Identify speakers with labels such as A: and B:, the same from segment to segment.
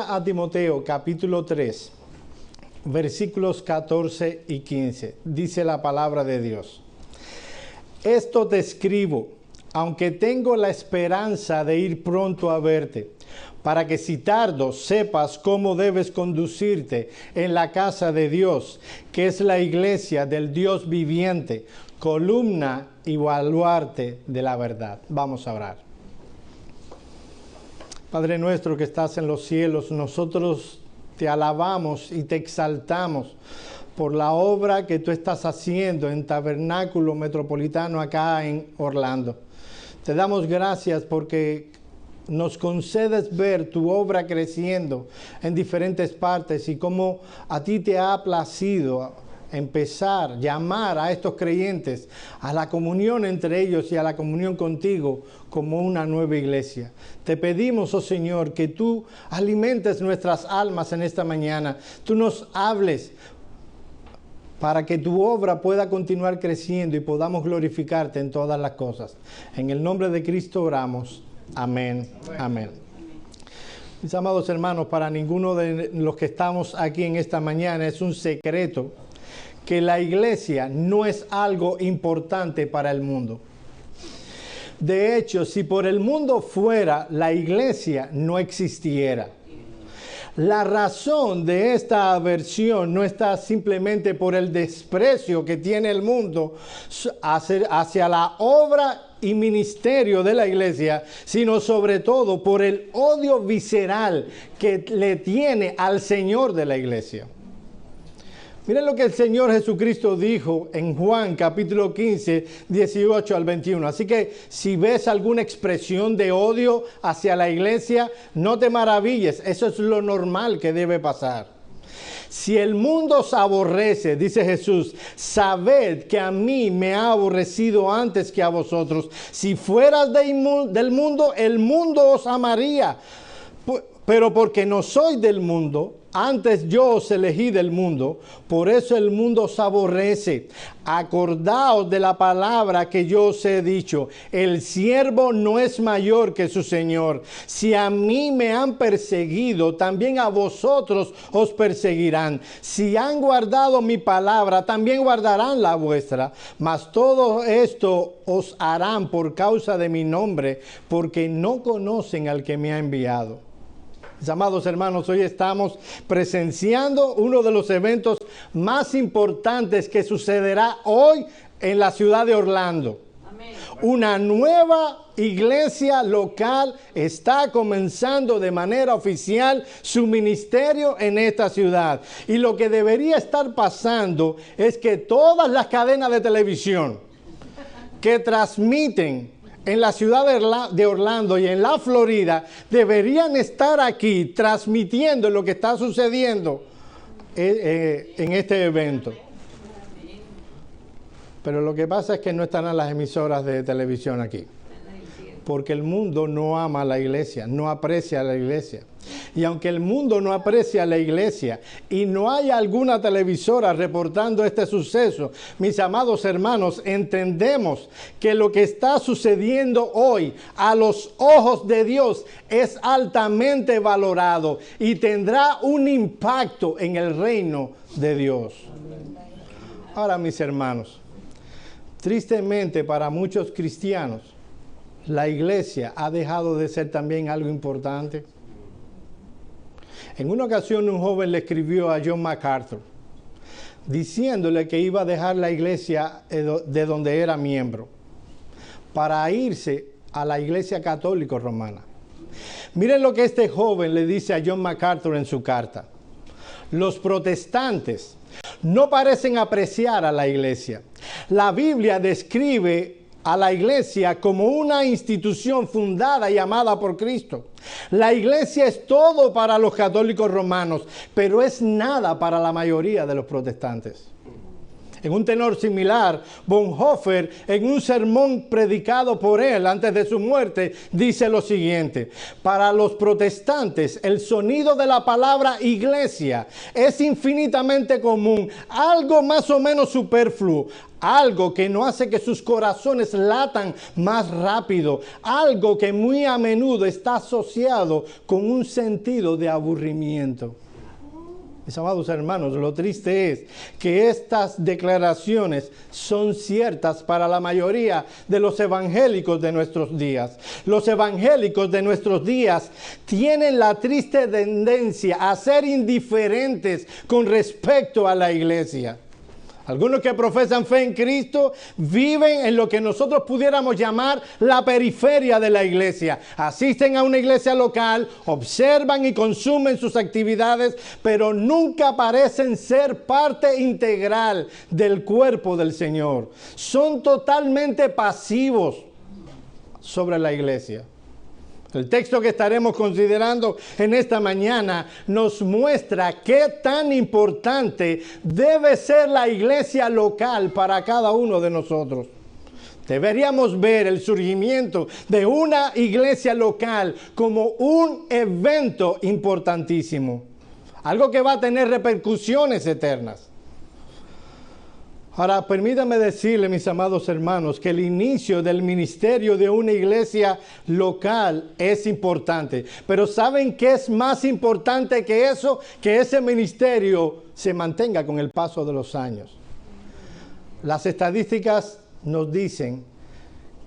A: a Timoteo, capítulo 3, versículos 14 y 15. Dice la palabra de Dios. Esto te escribo, aunque tengo la esperanza de ir pronto a verte, para que si tardo sepas cómo debes conducirte en la casa de Dios, que es la iglesia del Dios viviente, columna y baluarte de la verdad. Vamos a orar. Padre nuestro que estás en los cielos, nosotros te alabamos y te exaltamos por la obra que tú estás haciendo en Tabernáculo Metropolitano acá en Orlando. Te damos gracias porque nos concedes ver tu obra creciendo en diferentes partes y cómo a ti te ha placido llamar a estos creyentes a la comunión entre ellos y a la comunión contigo como una nueva iglesia. Te pedimos, oh Señor, que tú alimentes nuestras almas en esta mañana. Tú nos hables para que tu obra pueda continuar creciendo y podamos glorificarte en todas las cosas. En el nombre de Cristo oramos. Amén. Amén. Mis amados hermanos, para ninguno de los que estamos aquí en esta mañana es un secreto que la iglesia no es algo importante para el mundo. De hecho, si por el mundo fuera, la iglesia no existiera. La razón de esta aversión no está simplemente por el desprecio que tiene el mundo hacia la obra y ministerio de la iglesia, sino sobre todo por el odio visceral que le tiene al Señor de la iglesia. Miren lo que el Señor Jesucristo dijo en Juan capítulo 15, 18 al 21. Así que si ves alguna expresión de odio hacia la iglesia, no te maravilles. Eso es lo normal que debe pasar. Si el mundo os aborrece, dice Jesús, sabed que a mí me ha aborrecido antes que a vosotros. Si fueras del mundo, el mundo os amaría. Pero porque no soy del mundo, antes yo os elegí del mundo, por eso el mundo os aborrece. Acordaos de la palabra que yo os he dicho, el siervo no es mayor que su Señor. Si a mí me han perseguido, también a vosotros os perseguirán. Si han guardado mi palabra, también guardarán la vuestra. Mas todo esto os harán por causa de mi nombre, porque no conocen al que me ha enviado. Mis amados hermanos, hoy estamos presenciando uno de los eventos más importantes que sucederá hoy en la ciudad de Orlando. Amén. Una nueva iglesia local está comenzando de manera oficial su ministerio en esta ciudad. Y lo que debería estar pasando es que todas las cadenas de televisión que transmiten en la ciudad de Orlando y en la Florida deberían estar aquí transmitiendo lo que está sucediendo en este evento. Pero lo que pasa es que no están las emisoras de televisión aquí. Porque el mundo no ama a la iglesia, no aprecia a la iglesia. Y aunque el mundo no aprecia a la iglesia y no hay alguna televisora reportando este suceso, mis amados hermanos, entendemos que lo que está sucediendo hoy a los ojos de Dios es altamente valorado y tendrá un impacto en el reino de Dios. Ahora, mis hermanos, tristemente para muchos cristianos, la iglesia ha dejado de ser también algo importante. En una ocasión un joven le escribió a John MacArthur diciéndole que iba a dejar la iglesia de donde era miembro para irse a la iglesia católica romana. Miren lo que este joven le dice a John MacArthur en su carta. Los protestantes no parecen apreciar a la iglesia. La Biblia describe a la iglesia como una institución fundada y amada por Cristo. La iglesia es todo para los católicos romanos, pero es nada para la mayoría de los protestantes. En un tenor similar, Bonhoeffer, en un sermón predicado por él antes de su muerte, dice lo siguiente: para los protestantes, el sonido de la palabra iglesia es infinitamente común, algo más o menos superfluo, algo que no hace que sus corazones latan más rápido, algo que muy a menudo está asociado con un sentido de aburrimiento. Mis amados hermanos, lo triste es que estas declaraciones son ciertas para la mayoría de los evangélicos de nuestros días. Los evangélicos de nuestros días tienen la triste tendencia a ser indiferentes con respecto a la iglesia. Algunos que profesan fe en Cristo viven en lo que nosotros pudiéramos llamar la periferia de la iglesia. Asisten a una iglesia local, observan y consumen sus actividades, pero nunca parecen ser parte integral del cuerpo del Señor. Son totalmente pasivos sobre la iglesia. El texto que estaremos considerando en esta mañana nos muestra qué tan importante debe ser la iglesia local para cada uno de nosotros. Deberíamos ver el surgimiento de una iglesia local como un evento importantísimo, algo que va a tener repercusiones eternas. Ahora, permítanme decirle, mis amados hermanos, que el inicio del ministerio de una iglesia local es importante. Pero ¿saben qué es más importante que eso? Que ese ministerio se mantenga con el paso de los años. Las estadísticas nos dicen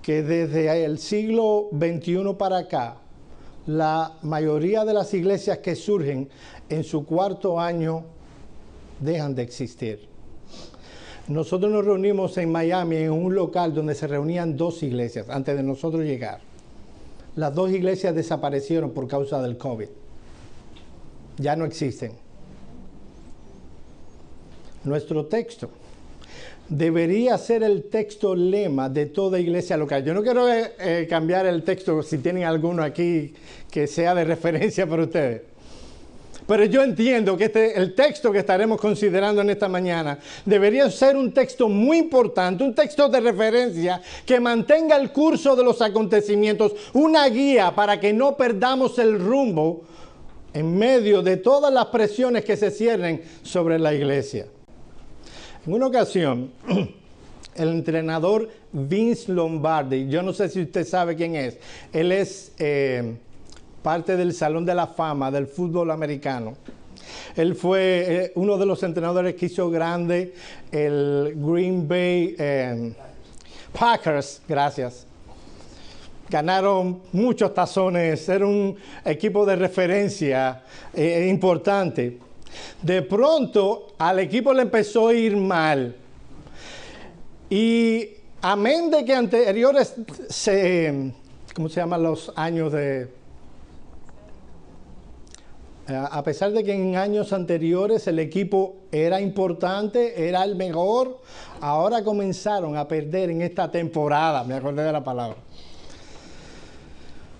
A: que desde el siglo XXI para acá, la mayoría de las iglesias que surgen en su cuarto año dejan de existir. Nosotros nos reunimos en Miami en un local donde se reunían 2 iglesias antes de nosotros llegar. Las 2 iglesias desaparecieron por causa del COVID. Ya no existen. Nuestro texto debería ser el texto lema de toda iglesia local. Yo no quiero cambiar el texto, si tienen alguno aquí que sea de referencia para ustedes. Pero yo entiendo que el texto que estaremos considerando en esta mañana debería ser un texto muy importante, un texto de referencia que mantenga el curso de los acontecimientos, una guía para que no perdamos el rumbo en medio de todas las presiones que se ciernen sobre la iglesia. En una ocasión, el entrenador Vince Lombardi, yo no sé si usted sabe quién es, él es parte del Salón de la Fama del fútbol americano. Él fue uno de los entrenadores que hizo grande el Green Bay Packers, gracias. Ganaron muchos tazones, era un equipo de referencia importante. De pronto al equipo le empezó a ir mal. Y amén de que anteriores, ¿cómo se llaman los años de...? A pesar de que en años anteriores el equipo era importante, era el mejor, ahora comenzaron a perder en esta temporada, me acordé de la palabra.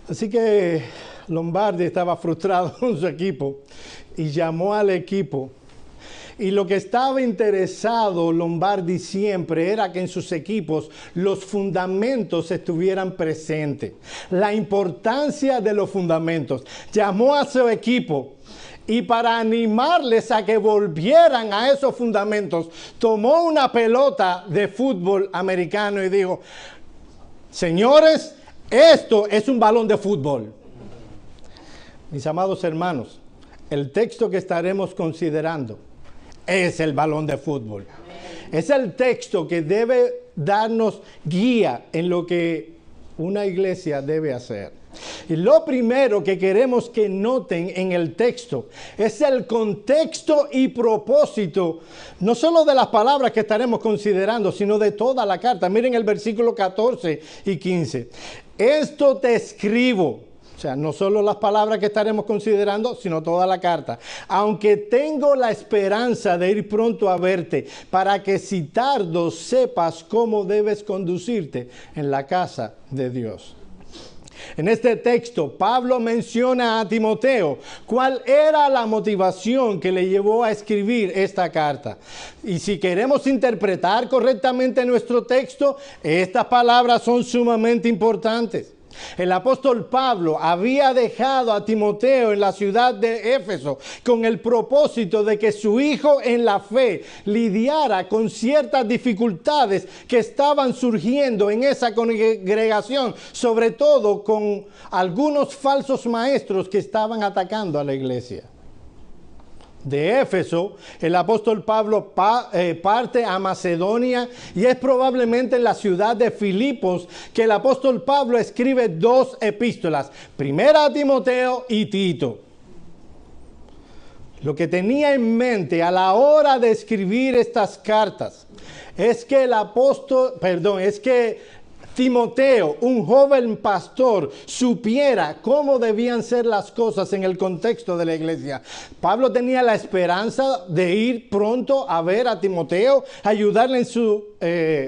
A: Así que Lombardi estaba frustrado con su equipo y llamó al equipo. Y lo que estaba interesado Lombardi siempre era que en sus equipos los fundamentos estuvieran presentes. La importancia de los fundamentos. Llamó a su equipo y para animarles a que volvieran a esos fundamentos, tomó una pelota de fútbol americano y dijo: señores, esto es un balón de fútbol. Mis amados hermanos, el texto que estaremos considerando es el balón de fútbol. Es el texto que debe darnos guía en lo que una iglesia debe hacer. Y lo primero que queremos que noten en el texto es el contexto y propósito, no solo de las palabras que estaremos considerando, sino de toda la carta. Miren el versículo 14 y 15. Esto te escribo. O sea, no solo las palabras que estaremos considerando, sino toda la carta. Aunque tengo la esperanza de ir pronto a verte, para que si tardo sepas cómo debes conducirte en la casa de Dios. En este texto, Pablo menciona a Timoteo cuál era la motivación que le llevó a escribir esta carta. Y si queremos interpretar correctamente nuestro texto, estas palabras son sumamente importantes. El apóstol Pablo había dejado a Timoteo en la ciudad de Éfeso con el propósito de que su hijo en la fe lidiara con ciertas dificultades que estaban surgiendo en esa congregación, sobre todo con algunos falsos maestros que estaban atacando a la iglesia. De Éfeso, el apóstol Pablo parte a Macedonia y es probablemente en la ciudad de Filipos que el apóstol Pablo escribe 2 epístolas, primera a Timoteo y Tito. Lo que tenía en mente a la hora de escribir estas cartas es que Timoteo, un joven pastor, supiera cómo debían ser las cosas en el contexto de la iglesia. Pablo tenía la esperanza de ir pronto a ver a Timoteo, ayudarle en su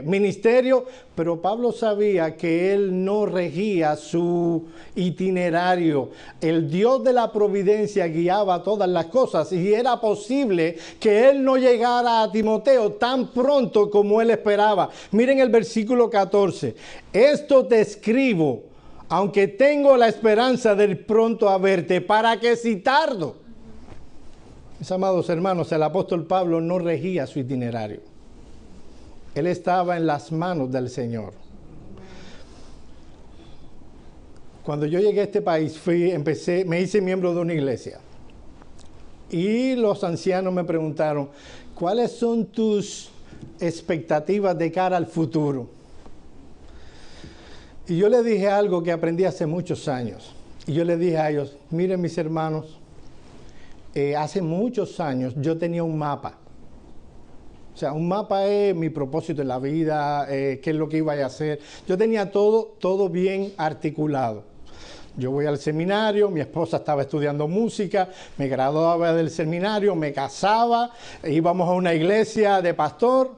A: ministerio, pero Pablo sabía que él no regía su itinerario. El Dios de la providencia guiaba todas las cosas y era posible que él no llegara a Timoteo tan pronto como él esperaba. Miren el versículo 14. Esto te escribo, aunque tengo la esperanza de ir pronto a verte, para que si tardo. Mis amados hermanos, el apóstol Pablo no regía su itinerario. Él estaba en las manos del Señor. Cuando yo llegué a este país, me hice miembro de una iglesia. Y los ancianos me preguntaron, ¿cuáles son tus expectativas de cara al futuro? Y yo les dije algo que aprendí hace muchos años. Y yo les dije a ellos, miren mis hermanos, hace muchos años yo tenía un mapa. O sea, un mapa es mi propósito en la vida, qué es lo que iba a hacer. Yo tenía todo bien articulado. Yo voy al seminario, mi esposa estaba estudiando música, me graduaba del seminario, me casaba, íbamos a una iglesia de pastor.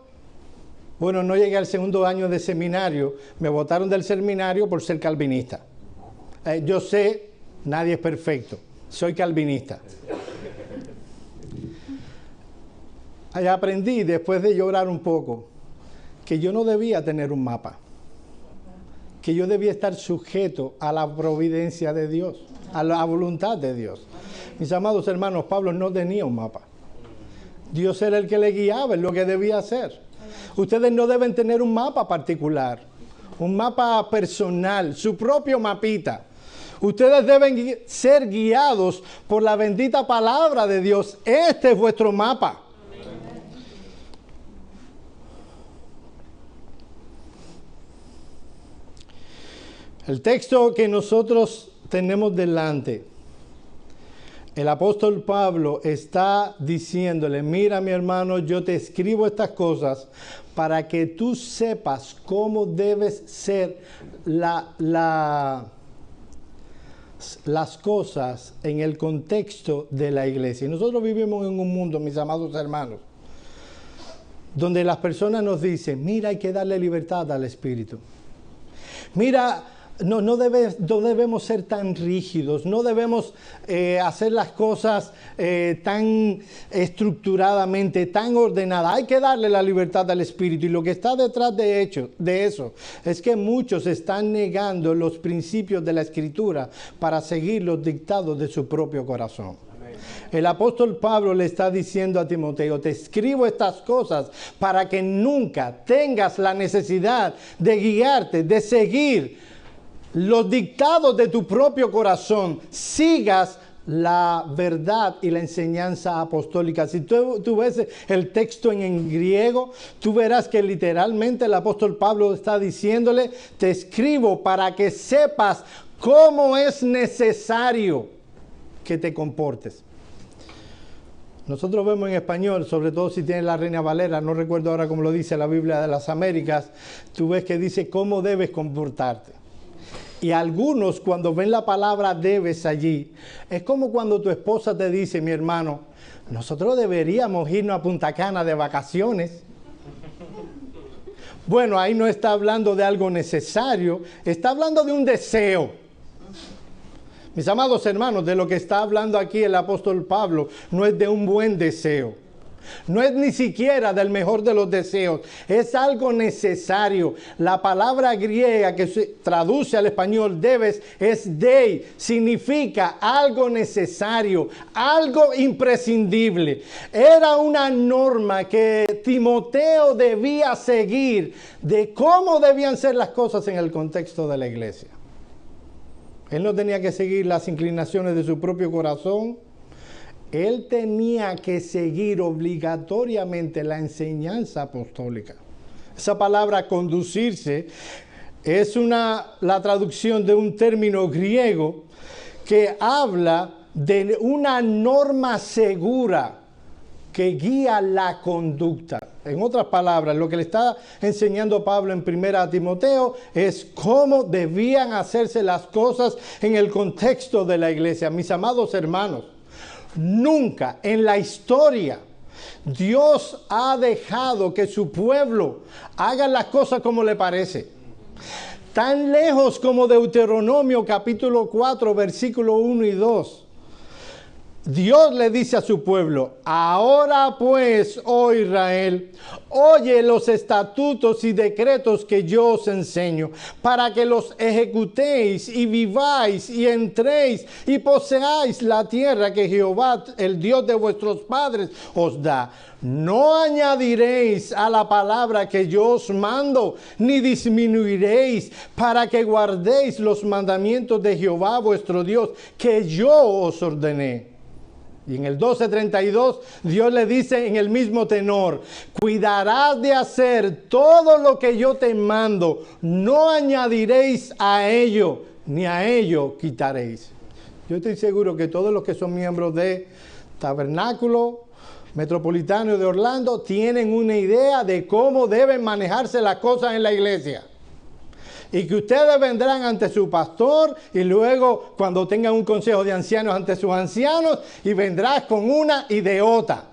A: Bueno, no llegué al segundo año de seminario, me botaron del seminario por ser calvinista. Yo sé, nadie es perfecto, soy calvinista. Ahí aprendí, después de llorar un poco, que yo no debía tener un mapa, que yo debía estar sujeto a la providencia de Dios, a la voluntad de Dios. Mis amados hermanos, Pablo no tenía un mapa. Dios era el que le guiaba en lo que debía hacer. Ustedes no deben tener un mapa particular, un mapa personal, su propio mapita. Ustedes deben ser guiados por la bendita palabra de Dios. Este es vuestro mapa. El texto que nosotros tenemos delante, el apóstol Pablo está diciéndole, mira mi hermano, yo te escribo estas cosas para que tú sepas cómo debes ser las cosas en el contexto de la iglesia. Y nosotros vivimos en un mundo, mis amados hermanos, donde las personas nos dicen, mira, hay que darle libertad al espíritu. Mira, no debemos ser tan rígidos, no debemos hacer las cosas tan estructuradamente, tan ordenadas. Hay que darle la libertad al espíritu. Y lo que está detrás de eso es que muchos están negando los principios de la escritura para seguir los dictados de su propio corazón. El apóstol Pablo le está diciendo a Timoteo, te escribo estas cosas para que nunca tengas la necesidad de guiarte, de seguir los dictados de tu propio corazón, sigas la verdad y la enseñanza apostólica. Si tú ves el texto en griego, tú verás que literalmente el apóstol Pablo está diciéndole, te escribo para que sepas cómo es necesario que te comportes. Nosotros vemos en español, sobre todo si tienes la Reina Valera, no recuerdo ahora cómo lo dice la Biblia de las Américas, tú ves que dice cómo debes comportarte. Y algunos cuando ven la palabra debes allí, es como cuando tu esposa te dice, mi hermano, nosotros deberíamos irnos a Punta Cana de vacaciones. Bueno, ahí no está hablando de algo necesario, está hablando de un deseo. Mis amados hermanos, de lo que está hablando aquí el apóstol Pablo no es de un buen deseo. No es ni siquiera del mejor de los deseos, es algo necesario. La palabra griega que se traduce al español debes es dei, significa algo necesario, algo imprescindible. Era una norma que Timoteo debía seguir de cómo debían ser las cosas en el contexto de la iglesia. Él no tenía que seguir las inclinaciones de su propio corazón. Él tenía que seguir obligatoriamente la enseñanza apostólica. Esa palabra conducirse es la traducción de un término griego que habla de una norma segura que guía la conducta. En otras palabras, lo que le está enseñando Pablo en 1 Timoteo es cómo debían hacerse las cosas en el contexto de la iglesia. Mis amados hermanos, nunca en la historia Dios ha dejado que su pueblo haga las cosas como le parece. Tan lejos como Deuteronomio capítulo 4, versículo 1 y 2. Dios le dice a su pueblo: ahora pues, oh Israel, oye los estatutos y decretos que yo os enseño, para que los ejecutéis y viváis y entréis y poseáis la tierra que Jehová, el Dios de vuestros padres, os da. No añadiréis a la palabra que yo os mando, ni disminuiréis, para que guardéis los mandamientos de Jehová vuestro Dios, que yo os ordené. Y en el 12:32 Dios le dice en el mismo tenor: cuidarás de hacer todo lo que yo te mando, no añadiréis a ello, ni a ello quitaréis. Yo estoy seguro que todos los que son miembros de Tabernáculo Metropolitano de Orlando tienen una idea de cómo deben manejarse las cosas en la iglesia. Y que ustedes vendrán ante su pastor y luego cuando tengan un consejo de ancianos ante sus ancianos y vendrás con una ideota.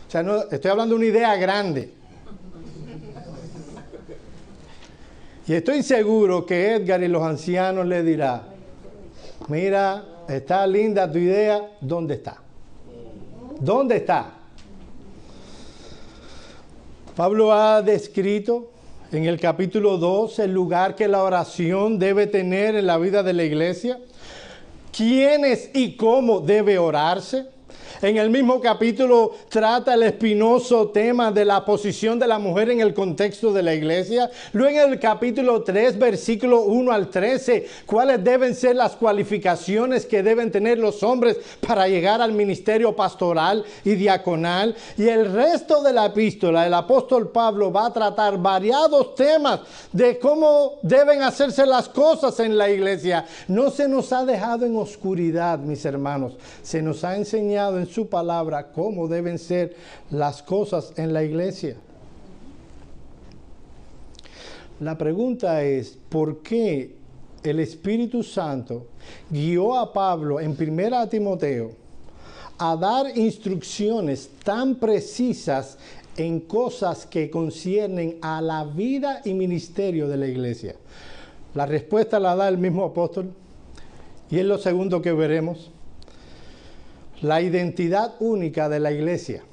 A: O sea, no, estoy hablando de una idea grande. Y estoy seguro que Edgar y los ancianos le dirán: mira, está linda tu idea, ¿dónde está? ¿Dónde está? Pablo ha descrito en el capítulo 2, el lugar que la oración debe tener en la vida de la iglesia, quiénes y cómo debe orarse. En el mismo capítulo trata el espinoso tema de la posición de la mujer en el contexto de la iglesia. Luego en el capítulo 3, versículo 1 al 13, cuáles deben ser las cualificaciones que deben tener los hombres para llegar al ministerio pastoral y diaconal. Y el resto de la epístola, el apóstol Pablo va a tratar variados temas de cómo deben hacerse las cosas en la iglesia. No se nos ha dejado en oscuridad, mis hermanos. Se nos ha enseñado en su palabra cómo deben ser las cosas en la iglesia. La pregunta es: ¿por qué el Espíritu Santo guió a Pablo en 1 Timoteo a dar instrucciones tan precisas en cosas que conciernen a la vida y ministerio de la iglesia? La respuesta la da el mismo apóstol y es lo segundo que veremos. La identidad única de la iglesia.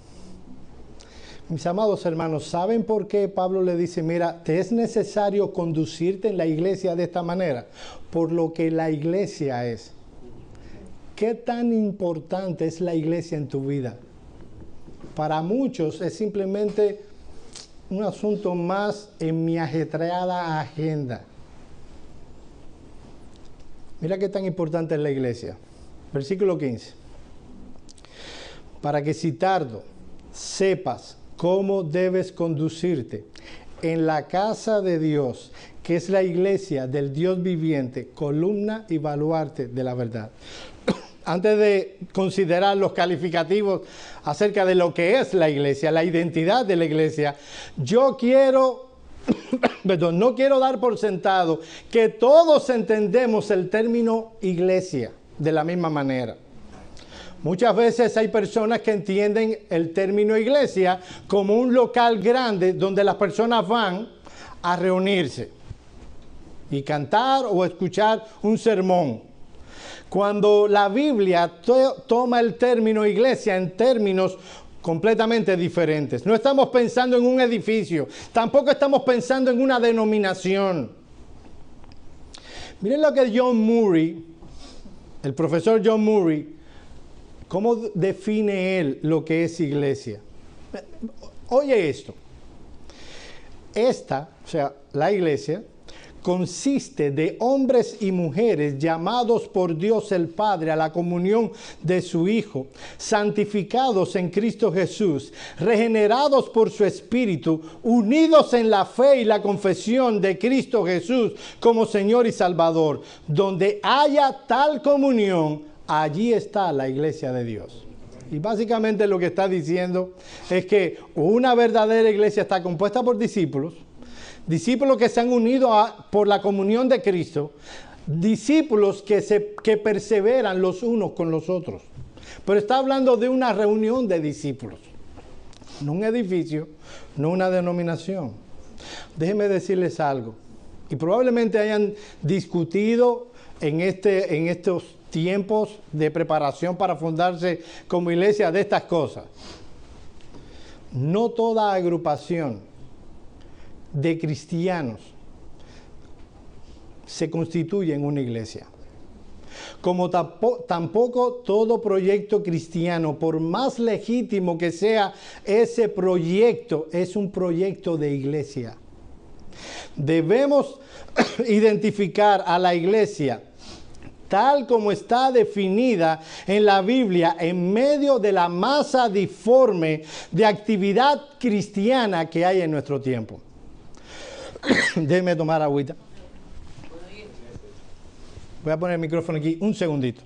A: Mis amados hermanos, ¿saben por qué Pablo le dice: mira, te es necesario conducirte en la iglesia de esta manera? Por lo que la iglesia es. ¿Qué tan importante es la iglesia en tu vida? Para muchos es simplemente un asunto más en mi ajetreada agenda. Mira qué tan importante es la iglesia. Versículo 15. Para que si tardo sepas cómo debes conducirte en la casa de Dios, que es la iglesia del Dios viviente, columna y baluarte de la verdad. Antes de considerar los calificativos acerca de lo que es la iglesia, la identidad de la iglesia, yo quiero, no quiero dar por sentado que todos entendemos el término iglesia de la misma manera. Muchas veces hay personas que entienden el término iglesia como un local grande donde las personas van a reunirse y cantar o escuchar un sermón. Cuando la Biblia toma el término iglesia en términos completamente diferentes. No estamos pensando en un edificio, tampoco estamos pensando en una denominación. Miren lo que John Murray, el profesor John Murray, cómo define él lo que es iglesia. Oye esto. Esta, o sea, la iglesia, consiste de hombres y mujeres llamados por Dios el Padre a la comunión de su Hijo, santificados en Cristo Jesús, regenerados por su Espíritu, unidos en la fe y la confesión de Cristo Jesús como Señor y Salvador. Donde haya tal comunión, allí está la iglesia de Dios. Y básicamente lo que está diciendo es que una verdadera iglesia está compuesta por discípulos que se han unido por la comunión de Cristo, discípulos que perseveran los unos con los otros. Pero está hablando de una reunión de discípulos, no un edificio, no una denominación. Déjenme decirles algo, y probablemente hayan discutido en estos tiempos de preparación para fundarse como iglesia de estas cosas. No toda agrupación de cristianos se constituye en una iglesia. Como tampoco todo proyecto cristiano, por más legítimo que sea ese proyecto, es un proyecto de iglesia. Debemos identificar a la iglesia tal como está definida en la Biblia, en medio de la masa diforme de actividad cristiana que hay en nuestro tiempo. Déjeme tomar agüita. Voy a poner el micrófono aquí un segundito.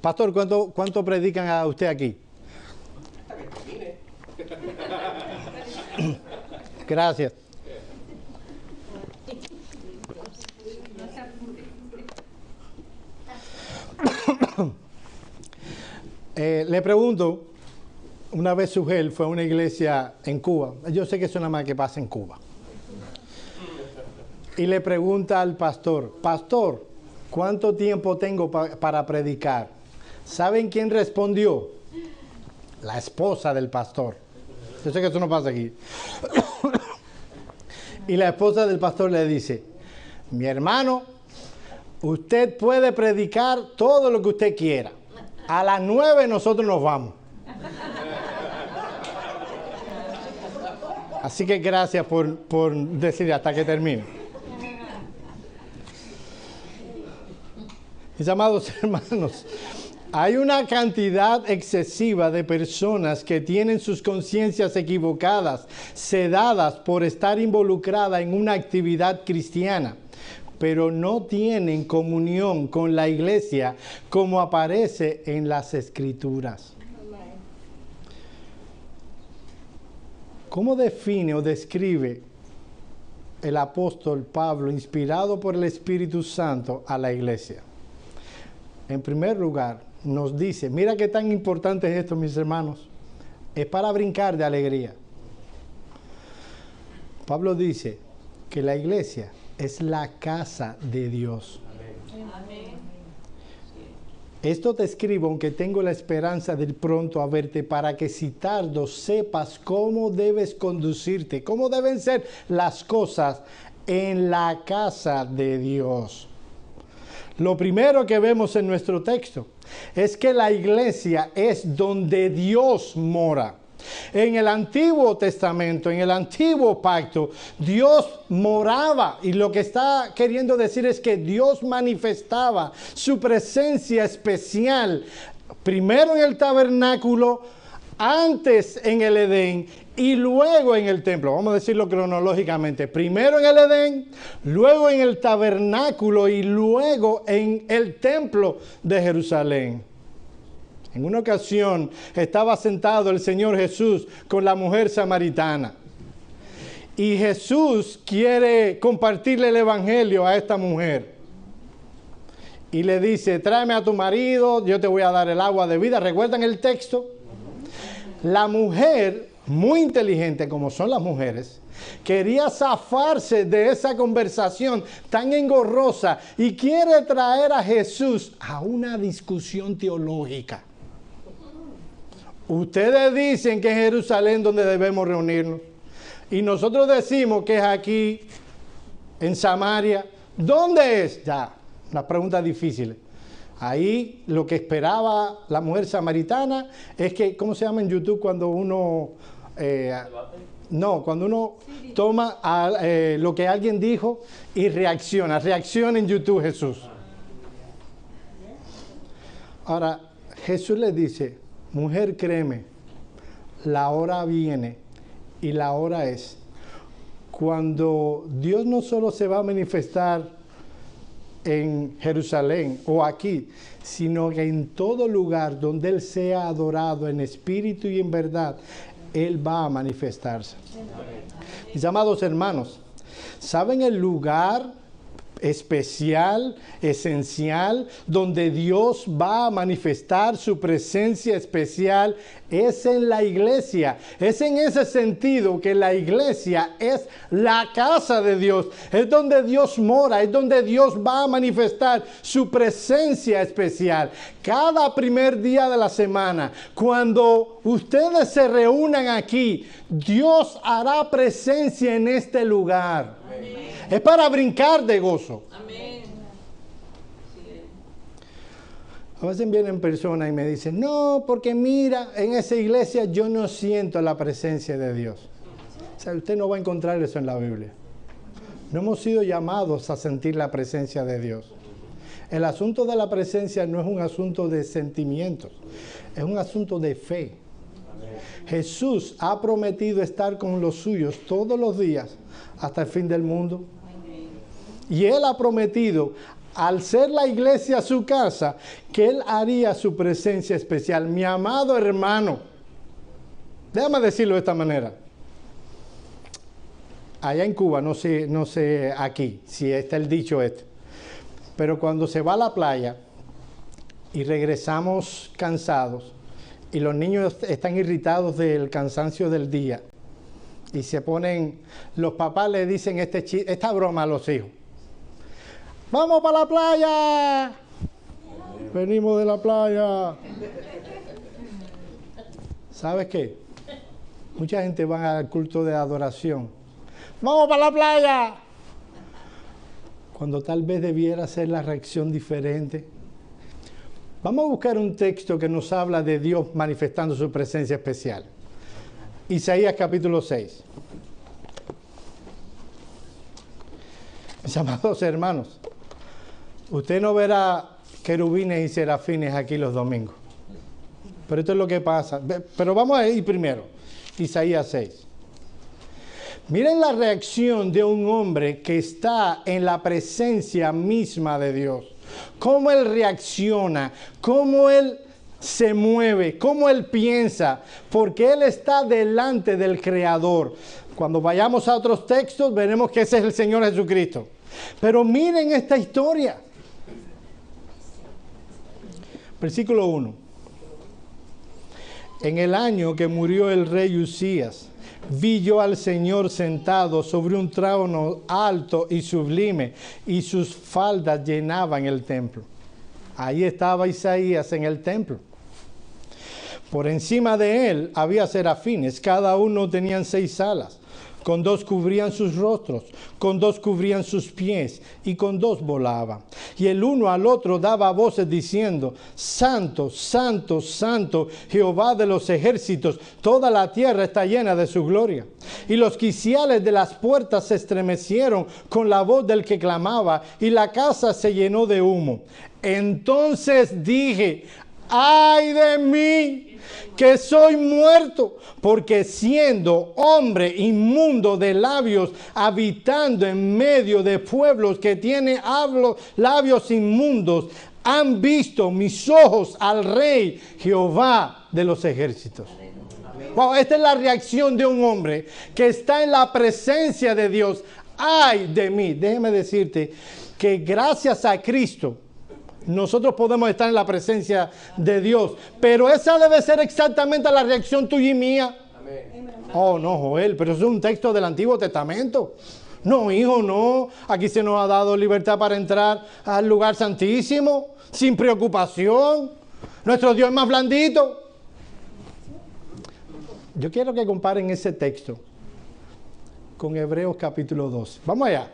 A: Pastor, ¿cuánto predican a usted aquí? Gracias. Le pregunto, una vez Sugel fue a una iglesia en Cuba. Yo sé que eso nada más que pasa en Cuba. Y le pregunta al pastor, pastor, ¿cuánto tiempo tengo para predicar? ¿Saben quién respondió? La esposa del pastor. Yo sé que eso no pasa aquí. Y la esposa del pastor le dice, mi hermano, usted puede predicar todo lo que usted quiera. A las 9 nosotros nos vamos. Así que gracias por decir hasta que termine. Mis amados hermanos, hay una cantidad excesiva de personas que tienen sus conciencias equivocadas, sedadas por estar involucradas en una actividad cristiana, pero no tienen comunión con la iglesia como aparece en las Escrituras. ¿Cómo define o describe el apóstol Pablo, inspirado por el Espíritu Santo, a la iglesia? En primer lugar, nos dice, mira qué tan importante es esto, mis hermanos, es para brincar de alegría. Pablo dice que la iglesia es la casa de Dios. Amén. Esto te escribo, aunque tengo la esperanza de ir pronto a verte, para que si tardo sepas cómo debes conducirte, cómo deben ser las cosas en la casa de Dios. Lo primero que vemos en nuestro texto es que la iglesia es donde Dios mora. En el Antiguo Testamento, en el Antiguo Pacto, Dios moraba, y lo que está queriendo decir es que Dios manifestaba su presencia especial, primero en el tabernáculo, antes en el Edén y luego en el templo. Vamos a decirlo cronológicamente. Primero en el Edén, luego en el tabernáculo y luego en el templo de Jerusalén. En una ocasión estaba sentado el Señor Jesús con la mujer samaritana. Y Jesús quiere compartirle el evangelio a esta mujer. Y le dice, tráeme a tu marido, yo te voy a dar el agua de vida. ¿Recuerdan el texto? La mujer muy inteligente como son las mujeres, quería zafarse de esa conversación tan engorrosa y quiere traer a Jesús a una discusión teológica. Ustedes dicen que es Jerusalén donde debemos reunirnos y nosotros decimos que es aquí en Samaria. ¿Dónde es? Ya, las preguntas difíciles. Ahí lo que esperaba la mujer samaritana es que, ¿cómo se llama en YouTube cuando uno... cuando uno toma lo que alguien dijo y reacciona. Reacciona en YouTube, Jesús. Ahora, Jesús le dice, mujer, créeme, la hora viene y la hora es cuando Dios no solo se va a manifestar en Jerusalén o aquí, sino que en todo lugar donde Él sea adorado en espíritu y en verdad, Él va a manifestarse. Mis amados hermanos, ¿saben el lugar especial, esencial, donde Dios va a manifestar su presencia especial? Es en la iglesia. Es en ese sentido que la iglesia es la casa de Dios. Es donde Dios mora, es donde Dios va a manifestar su presencia especial. Cada primer día de la semana, cuando ustedes se reúnan aquí, Dios hará presencia en este lugar. Amén. Es para brincar de gozo. Amén. A veces vienen personas y me dicen, no, porque mira, en esa iglesia yo no siento la presencia de Dios. O sea, usted no va a encontrar eso en la Biblia. No hemos sido llamados a sentir la presencia de Dios. El asunto de la presencia no es un asunto de sentimientos, es un asunto de fe. Jesús ha prometido estar con los suyos todos los días hasta el fin del mundo. Y Él ha prometido, al ser la iglesia su casa, que Él haría su presencia especial. Mi amado hermano, déjame decirlo de esta manera. Allá en Cuba, no sé aquí si está el dicho este, pero cuando se va a la playa y regresamos cansados y los niños están irritados del cansancio del día y se ponen, los papás le dicen esta broma a los hijos. ¡Vamos para la playa! Venimos de la playa. ¿Sabes qué? Mucha gente va al culto de adoración. ¡Vamos para la playa! Cuando tal vez debiera ser la reacción diferente. Vamos a buscar un texto que nos habla de Dios manifestando su presencia especial. Isaías capítulo 6. Mis amados hermanos, usted no verá querubines y serafines aquí los domingos. Pero esto es lo que pasa. Pero vamos a ir primero. Isaías 6. Miren la reacción de un hombre que está en la presencia misma de Dios. Cómo él reacciona, cómo él se mueve, cómo él piensa, porque él está delante del Creador. Cuando vayamos a otros textos, veremos que ese es el Señor Jesucristo. Pero miren esta historia. Versículo 1. En el año que murió el rey Usías, vi yo al Señor sentado sobre un trono alto y sublime, y sus faldas llenaban el templo. Ahí estaba Isaías en el templo. Por encima de él había serafines, cada uno tenían 6 alas. Con 2 cubrían sus rostros, con 2 cubrían sus pies, y con 2 volaban. Y el uno al otro daba voces diciendo, Santo, Santo, Santo, Jehová de los ejércitos, toda la tierra está llena de su gloria. Y los quiciales de las puertas se estremecieron con la voz del que clamaba, y la casa se llenó de humo. Entonces dije, ¡ay de mí! Que soy muerto, porque siendo hombre inmundo de labios, habitando en medio de pueblos que tienen labios inmundos, han visto mis ojos al Rey Jehová de los ejércitos. Wow, esta es la reacción de un hombre que está en la presencia de Dios. ¡Ay de mí! Déjeme decirte que gracias a Cristo, nosotros podemos estar en la presencia de Dios, pero esa debe ser exactamente la reacción tuya y mía. Oh, no, Joel, pero eso es un texto del Antiguo Testamento. No, hijo, no. Aquí se nos ha dado libertad para entrar al lugar santísimo, sin preocupación. Nuestro Dios es más blandito. Yo quiero que comparen ese texto con Hebreos capítulo 12. Vamos allá.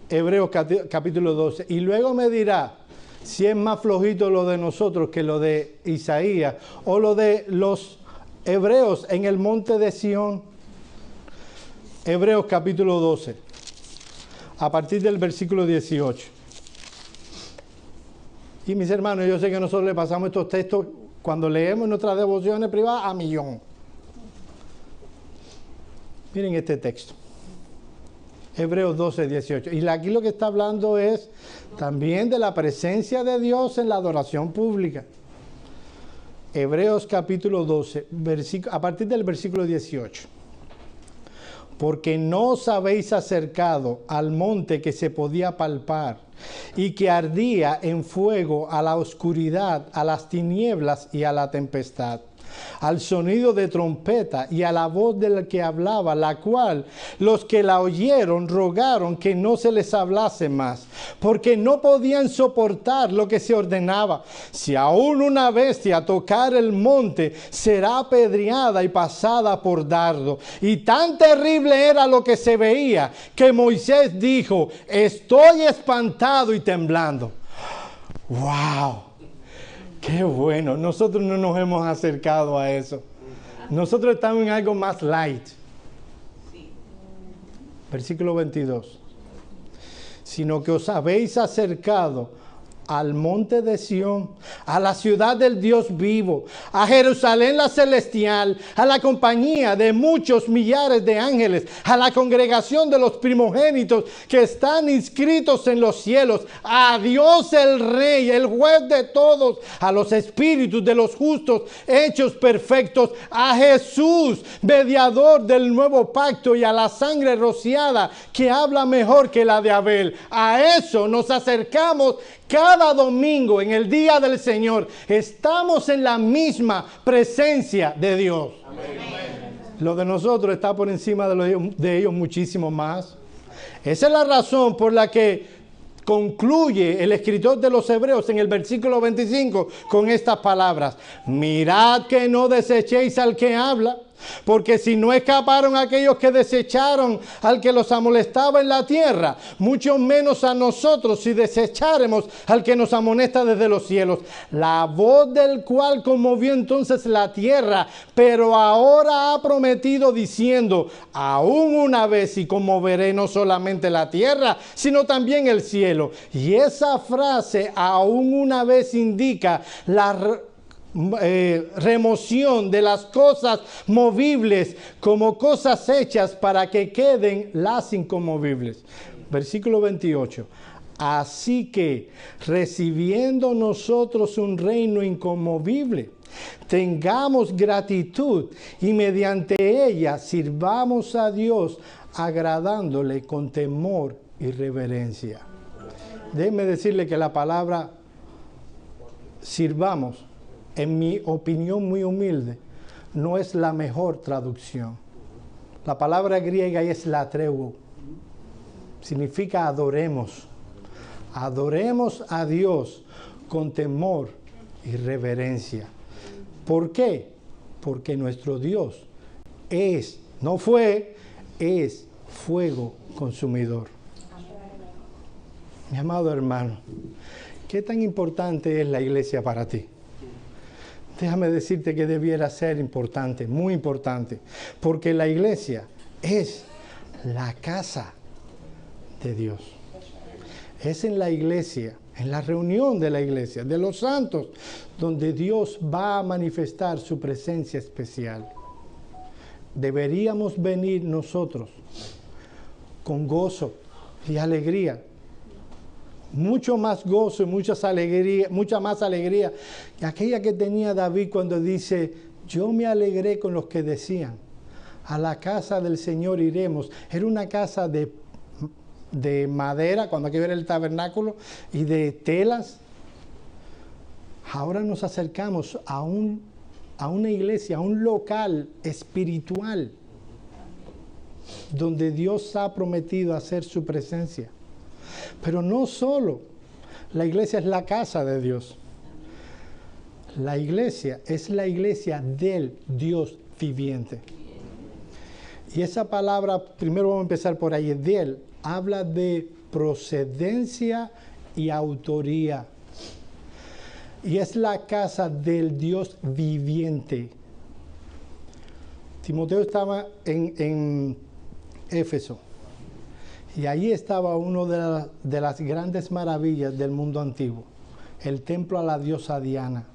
A: Hebreos capítulo 12. Y luego me dirá si es más flojito lo de nosotros que lo de Isaías o lo de los hebreos en el monte de Sión. Hebreos capítulo 12, a partir del versículo 18. Y mis hermanos, yo sé que nosotros le pasamos estos textos cuando leemos nuestras devociones privadas a millón. Miren este texto. Hebreos 12, 18. Y aquí lo que está hablando es también de la presencia de Dios en la adoración pública. Hebreos capítulo 12, a partir del versículo 18. Porque no os habéis acercado al monte que se podía palpar y que ardía en fuego, a la oscuridad, a las tinieblas y a la tempestad, al sonido de trompeta y a la voz del que hablaba, la cual los que la oyeron rogaron que no se les hablase más, porque no podían soportar lo que se ordenaba. Si aún una bestia tocar el monte, será apedreada y pasada por dardo. Y tan terrible era lo que se veía, que Moisés dijo: estoy espantado y temblando. ¡Wow! ¡Qué bueno! Nosotros no nos hemos acercado a eso. Nosotros estamos en algo más light. Versículo 22. Sino que os habéis acercado al monte de Sión, a la ciudad del Dios vivo, a Jerusalén la celestial, a la compañía de muchos millares de ángeles, a la congregación de los primogénitos que están inscritos en los cielos, a Dios el Rey, el juez de todos, a los espíritus de los justos hechos perfectos, a Jesús, mediador del nuevo pacto, y a la sangre rociada que habla mejor que la de Abel. A eso nos acercamos cada domingo en el día del Señor. Estamos en la misma presencia de Dios. Amén. Lo de nosotros está por encima de ellos muchísimo más. Esa es la razón por la que concluye el escritor de los Hebreos en el versículo 25 con estas palabras: mirad que no desechéis al que habla, porque si no escaparon aquellos que desecharon al que los amonestaba en la tierra, mucho menos a nosotros si desecháremos al que nos amonesta desde los cielos. La voz del cual conmovió entonces la tierra, pero ahora ha prometido diciendo: aún una vez y conmoveré no solamente la tierra, sino también el cielo. Y esa frase, aún una vez, indica la remoción de las cosas movibles como cosas hechas para que queden las inconmovibles. Versículo 28. Así que, recibiendo nosotros un reino inconmovible, tengamos gratitud y mediante ella sirvamos a Dios, agradándole con temor y reverencia. Déjeme decirle que la palabra sirvamos, en mi opinión muy humilde, no es la mejor traducción. La palabra griega es latreuo. Significa adoremos. Adoremos a Dios con temor y reverencia. ¿Por qué? Porque nuestro Dios es fuego consumidor. Mi amado hermano, ¿qué tan importante es la iglesia para ti? Déjame decirte que debiera ser importante, muy importante, porque la iglesia es la casa de Dios. Es en la iglesia, en la reunión de la iglesia, de los santos, donde Dios va a manifestar su presencia especial. Deberíamos venir nosotros con gozo y alegría. Mucho más gozo y mucha más alegría que aquella que tenía David cuando dice: yo me alegré con los que decían, a la casa del Señor iremos. Era una casa de madera, cuando hay que ver el tabernáculo, y de telas. Ahora nos acercamos a una iglesia, a un local espiritual, donde Dios ha prometido hacer su presencia. Pero no solo, la iglesia es la casa de Dios. La iglesia es la iglesia del Dios viviente. Y esa palabra, primero vamos a empezar por ahí, del, habla de procedencia y autoría. Y es la casa del Dios viviente. Timoteo estaba en Éfeso. Y ahí estaba una de las grandes maravillas del mundo antiguo, el templo a la diosa Diana.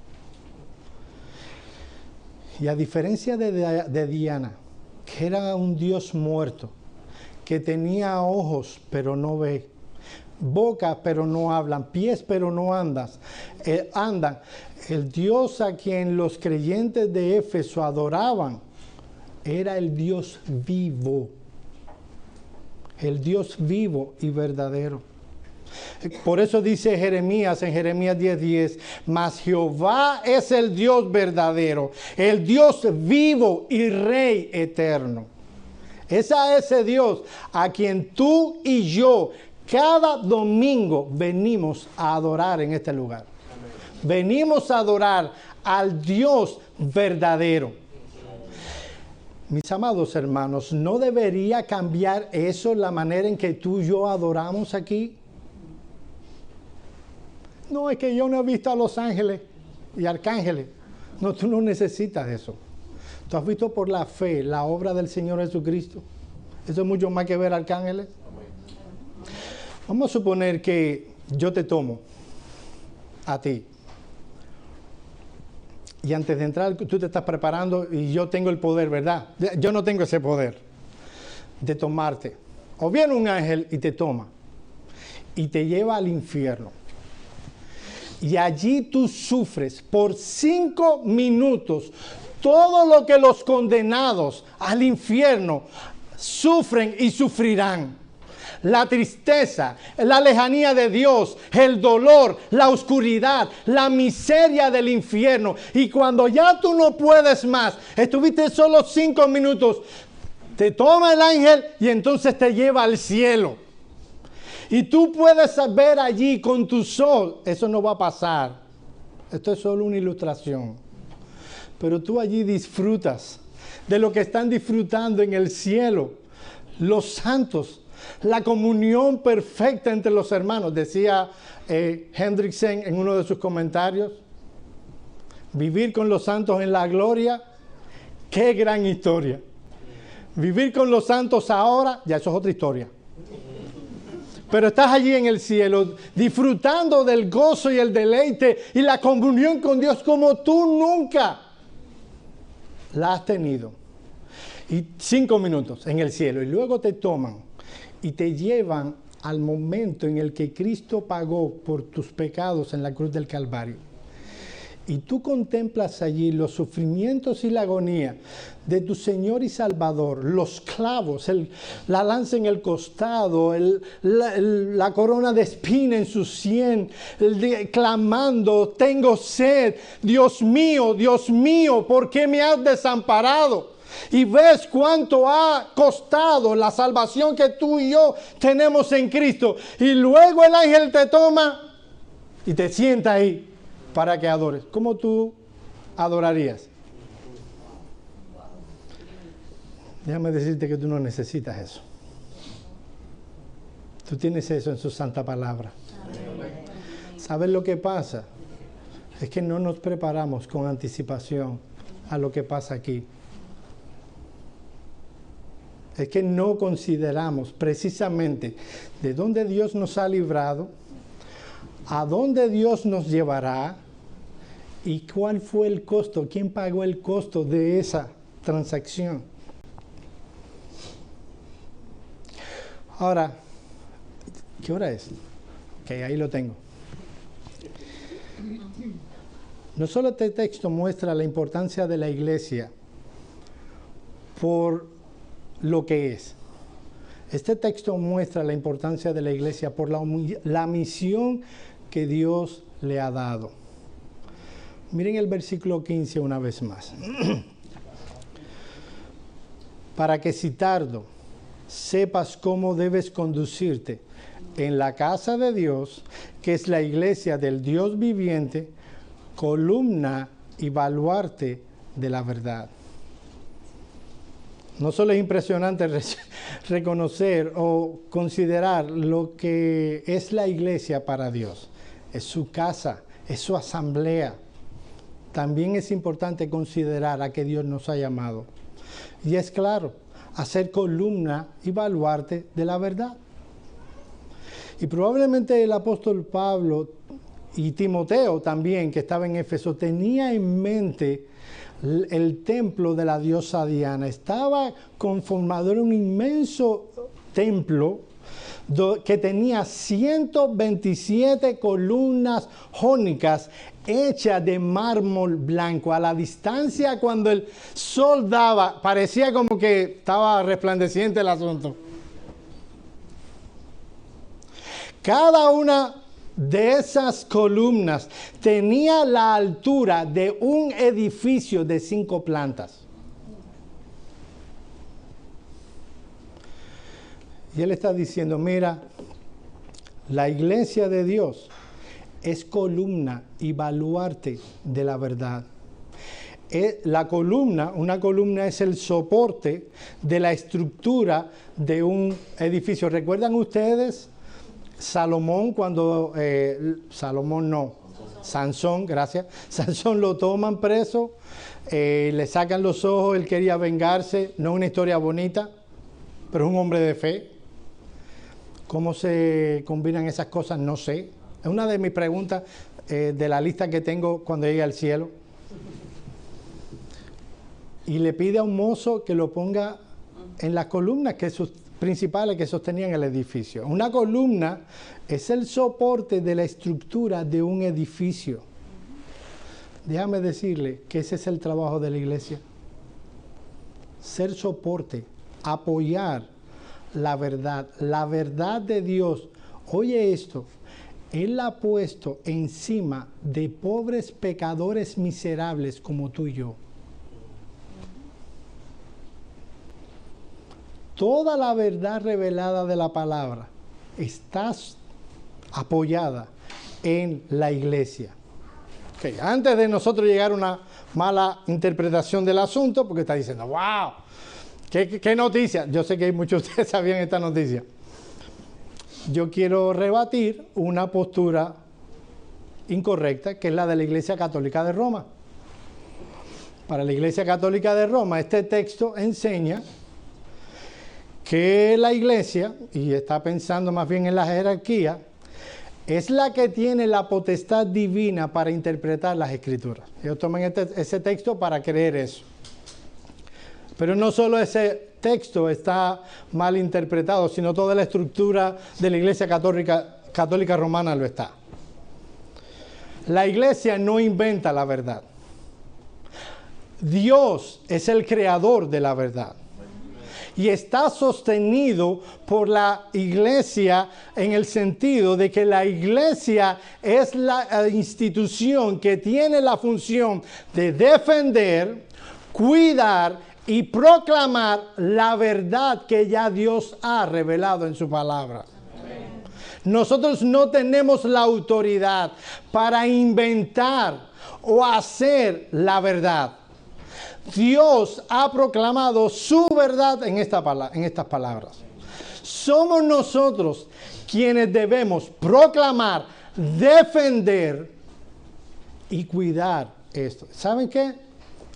A: Y a diferencia de Diana, que era un dios muerto, que tenía ojos pero no ve, boca pero no hablan, pies pero no andan, el Dios a quien los creyentes de Éfeso adoraban era el Dios vivo. El Dios vivo y verdadero. Por eso dice Jeremías en Jeremías 10:10, mas Jehová es el Dios verdadero, el Dios vivo y Rey eterno. Es a ese Dios a quien tú y yo cada domingo venimos a adorar en este lugar. Venimos a adorar al Dios verdadero. Mis amados hermanos, ¿no debería cambiar eso la manera en que tú y yo adoramos aquí? No, es que yo no he visto a los ángeles y arcángeles. No, tú no necesitas eso. Tú has visto por la fe la obra del Señor Jesucristo. Eso es mucho más que ver arcángeles. Vamos a suponer que yo te tomo a ti. Y antes de entrar, tú te estás preparando y yo tengo el poder, ¿verdad? Yo no tengo ese poder de tomarte. O viene un ángel y te toma y te lleva al infierno. Y allí tú sufres por 5 minutos todo lo que los condenados al infierno sufren y sufrirán. La tristeza, la lejanía de Dios, el dolor, la oscuridad, la miseria del infierno. Y cuando ya tú no puedes más, estuviste solo 5 minutos, te toma el ángel y entonces te lleva al cielo. Y tú puedes ver allí con tus ojos, eso no va a pasar. Esto es solo una ilustración. Pero tú allí disfrutas de lo que están disfrutando en el cielo los santos. La comunión perfecta entre los hermanos, decía Hendrickson en uno de sus comentarios. Vivir con los santos en la gloria, qué gran historia. Vivir con los santos ahora, ya eso es otra historia. Pero estás allí en el cielo, disfrutando del gozo y el deleite y la comunión con Dios como tú nunca la has tenido. Y 5 minutos en el cielo, y luego te toman y te llevan al momento en el que Cristo pagó por tus pecados en la cruz del Calvario. Y tú contemplas allí los sufrimientos y la agonía de tu Señor y Salvador, los clavos, la lanza en el costado, la corona de espina en su sien, clamando, tengo sed, Dios mío, ¿por qué me has desamparado? Y ves cuánto ha costado la salvación que tú y yo tenemos en Cristo. Y luego el ángel te toma y te sienta ahí para que adores. ¿Cómo tú adorarías? Déjame decirte que tú no necesitas eso. Tú tienes eso en su santa palabra. ¿Sabes lo que pasa? Es que no nos preparamos con anticipación a lo que pasa aquí. Es que no consideramos precisamente de dónde Dios nos ha librado, a dónde Dios nos llevará y cuál fue el costo, quién pagó el costo de esa transacción. Ahora, ¿qué hora es? Ok, ahí lo tengo. No solo este texto muestra la importancia de la iglesia por lo que es. Este texto muestra la importancia de la iglesia por la misión que Dios le ha dado. Miren el versículo 15 una vez más. Para que si tardo, sepas cómo debes conducirte en la casa de Dios, que es la iglesia del Dios viviente, columna y baluarte de la verdad. No solo es impresionante reconocer o considerar lo que es la iglesia para Dios, es su casa, es su asamblea. También es importante considerar a que Dios nos ha llamado. Y es claro, hacer columna y baluarte de la verdad. Y probablemente el apóstol Pablo y Timoteo también, que estaba en Éfeso, tenía en mente el templo de la diosa Diana. Estaba conformado en un inmenso templo que tenía 127 columnas jónicas hechas de mármol blanco. A la distancia, cuando el sol daba, parecía como que estaba resplandeciente el asunto. Cada una de esas columnas tenía la altura de un edificio de 5 plantas. Y él está diciendo, mira, la iglesia de Dios es columna y baluarte de la verdad. La columna, una columna es el soporte de la estructura de un edificio. ¿Recuerdan ustedes Salomón cuando, Sansón, gracias. Sansón lo toman preso, le sacan los ojos, él quería vengarse, no es una historia bonita, pero es un hombre de fe. ¿Cómo se combinan esas cosas? No sé. Es una de mis preguntas de la lista que tengo cuando llegue al cielo. Y le pide a un mozo que lo ponga en las columnas principales que sostenían el edificio. Una columna es el soporte de la estructura de un edificio. Déjame decirle que ese es el trabajo de la iglesia. Ser soporte, apoyar la verdad de Dios. Oye esto, Él la ha puesto encima de pobres pecadores miserables como tú y yo. Toda la verdad revelada de la palabra está apoyada en la iglesia. Okay. Antes de nosotros llegar a una mala interpretación del asunto, porque está diciendo, wow, ¿qué noticia? Yo sé que muchos de ustedes sabían esta noticia. Yo quiero rebatir una postura incorrecta, que es la de la Iglesia Católica de Roma. Para la Iglesia Católica de Roma, este texto enseña que la iglesia, y está pensando más bien en la jerarquía, es la que tiene la potestad divina para interpretar las escrituras. Ellos toman ese texto para creer eso. Pero no solo ese texto está mal interpretado, sino toda la estructura de la Iglesia Católica Romana lo está. La iglesia no inventa la verdad. Dios es el creador de la verdad. Y está sostenido por la iglesia en el sentido de que la iglesia es la institución que tiene la función de defender, cuidar y proclamar la verdad que ya Dios ha revelado en su palabra. Nosotros no tenemos la autoridad para inventar o hacer la verdad. Dios ha proclamado su verdad en estas palabras. Somos nosotros quienes debemos proclamar, defender y cuidar esto. ¿Saben qué?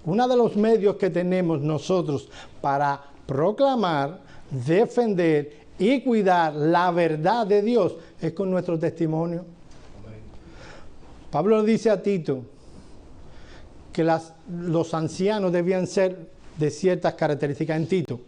A: Uno de los medios que tenemos nosotros para proclamar, defender y cuidar la verdad de Dios es con nuestro testimonio. Pablo dice a Tito que los ancianos debían ser de ciertas características en Tito,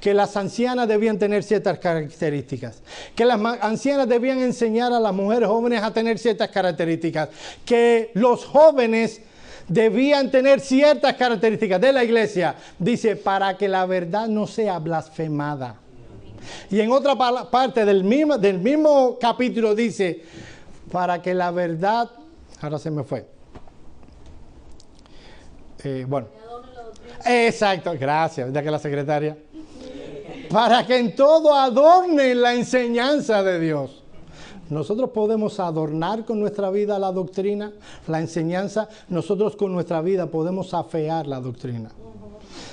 A: que las ancianas debían tener ciertas características, que las ancianas debían enseñar a las mujeres jóvenes a tener ciertas características, que los jóvenes debían tener ciertas características de la iglesia, dice, para que la verdad no sea blasfemada. Y en otra parte del mismo capítulo dice, para que la verdad, ahora se me fue, bueno. Exacto, gracias, ya que la secretaria. Para que en todo adornen la enseñanza de Dios. Nosotros podemos adornar con nuestra vida la doctrina, la enseñanza. Nosotros con nuestra vida podemos afear la doctrina.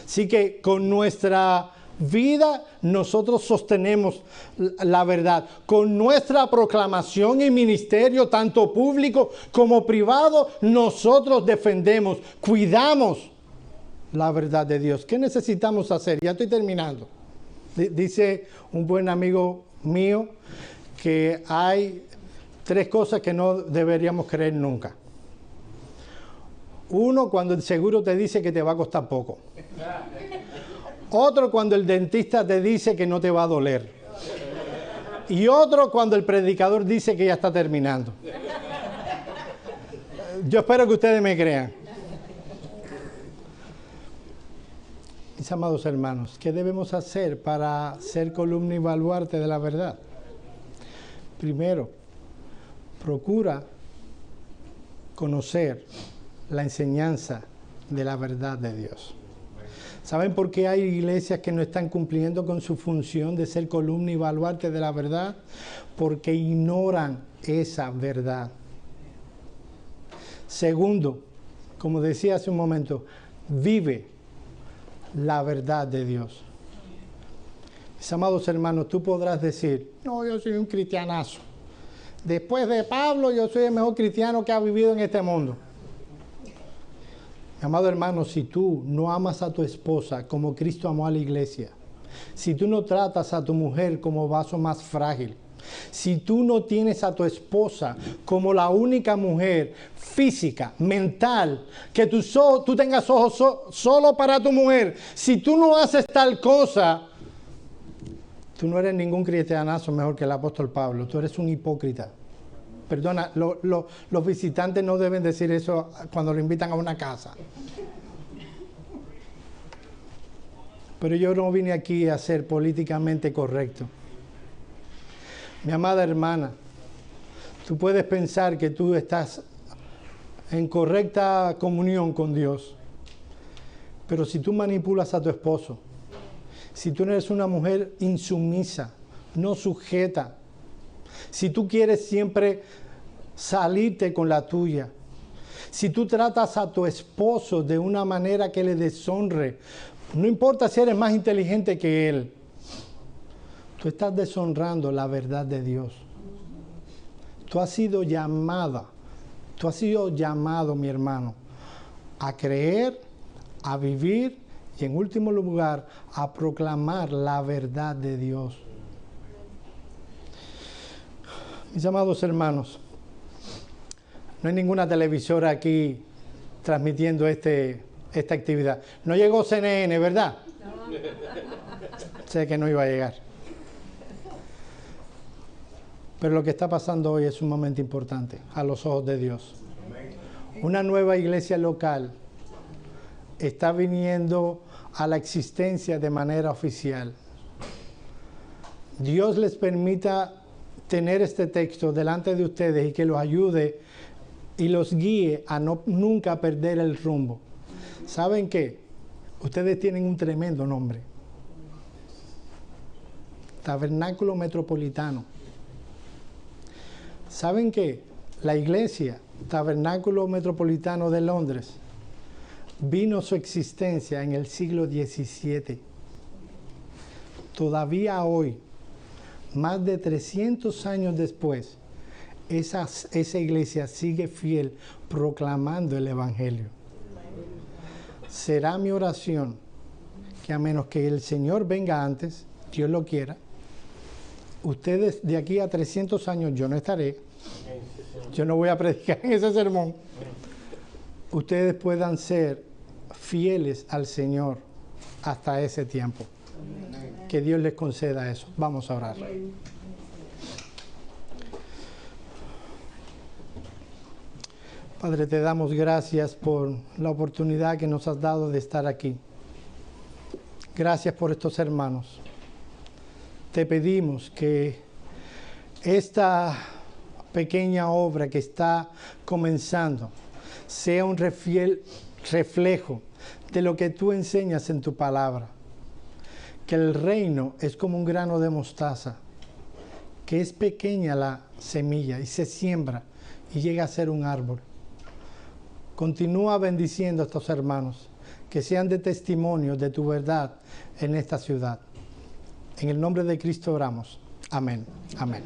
A: Así que con nuestra vida nosotros sostenemos la verdad. Con nuestra proclamación y ministerio, tanto público como privado, nosotros defendemos, cuidamos la verdad de Dios. ¿Qué necesitamos hacer? Ya estoy terminando. Dice un buen amigo mío que hay 3 cosas que no deberíamos creer nunca. Uno, cuando el seguro te dice que te va a costar poco. Otro, cuando el dentista te dice que no te va a doler. Y otro, cuando el predicador dice que ya está terminando. Yo espero que ustedes me crean. Mis amados hermanos, ¿qué debemos hacer para ser columna y baluarte de la verdad? Primero, procura conocer la enseñanza de la verdad de Dios. ¿Saben por qué hay iglesias que no están cumpliendo con su función de ser columna y baluarte de la verdad? Porque ignoran esa verdad. Segundo, como decía hace un momento, vive la verdad de Dios. Mis amados hermanos, tú podrás decir, no, yo soy un cristianazo. Después de Pablo, yo soy el mejor cristiano que ha vivido en este mundo. Mi amado hermano, si tú no amas a tu esposa como Cristo amó a la iglesia, si tú no tratas a tu mujer como vaso más frágil, si tú no tienes a tu esposa como la única mujer física, mental, que tú tengas ojos solo para tu mujer, si tú no haces tal cosa, tú no eres ningún cristianazo mejor que el apóstol Pablo, tú eres un hipócrita. Perdona, los visitantes no deben decir eso cuando lo invitan a una casa. Pero yo no vine aquí a ser políticamente correcto. Mi amada hermana, tú puedes pensar que tú estás en correcta comunión con Dios, pero si tú manipulas a tu esposo, si tú eres una mujer insumisa, no sujeta, si tú quieres siempre salirte con la tuya, si tú tratas a tu esposo de una manera que le deshonre, no importa si eres más inteligente que él, tú estás deshonrando la verdad de Dios. Tú has sido llamada, tú has sido llamado, mi hermano, a creer, a vivir y en último lugar, a proclamar la verdad de Dios. Mis amados hermanos, no hay ninguna televisora aquí transmitiendo esta actividad. No llegó CNN, ¿verdad? No. Sé que no iba a llegar. Pero lo que está pasando hoy es sumamente importante a los ojos de Dios. Una nueva iglesia local está viniendo a la existencia de manera oficial. Dios les permita tener este texto delante de ustedes y que los ayude y los guíe a nunca perder el rumbo. ¿Saben qué? Ustedes tienen un tremendo nombre. Tabernáculo Metropolitano. ¿Saben qué? La iglesia Tabernáculo Metropolitano de Londres vino su existencia en el siglo XVII. Todavía hoy, más de 300 años después, esa iglesia sigue fiel proclamando el Evangelio. Será mi oración que a menos que el Señor venga antes, Dios lo quiera, ustedes de aquí a 300 años yo no estaré, yo no voy a predicar en ese sermón, ustedes puedan ser fieles al Señor hasta ese tiempo. Que Dios les conceda eso. Vamos a orar. Padre, te damos gracias por la oportunidad que nos has dado de estar aquí. Gracias por estos hermanos. Te pedimos que esta pequeña obra que está comenzando sea un reflejo de lo que tú enseñas en tu palabra. Que el reino es como un grano de mostaza, que es pequeña la semilla y se siembra y llega a ser un árbol. Continúa bendiciendo a estos hermanos, que sean de testimonio de tu verdad en esta ciudad. En el nombre de Cristo oramos. Amén. Amén.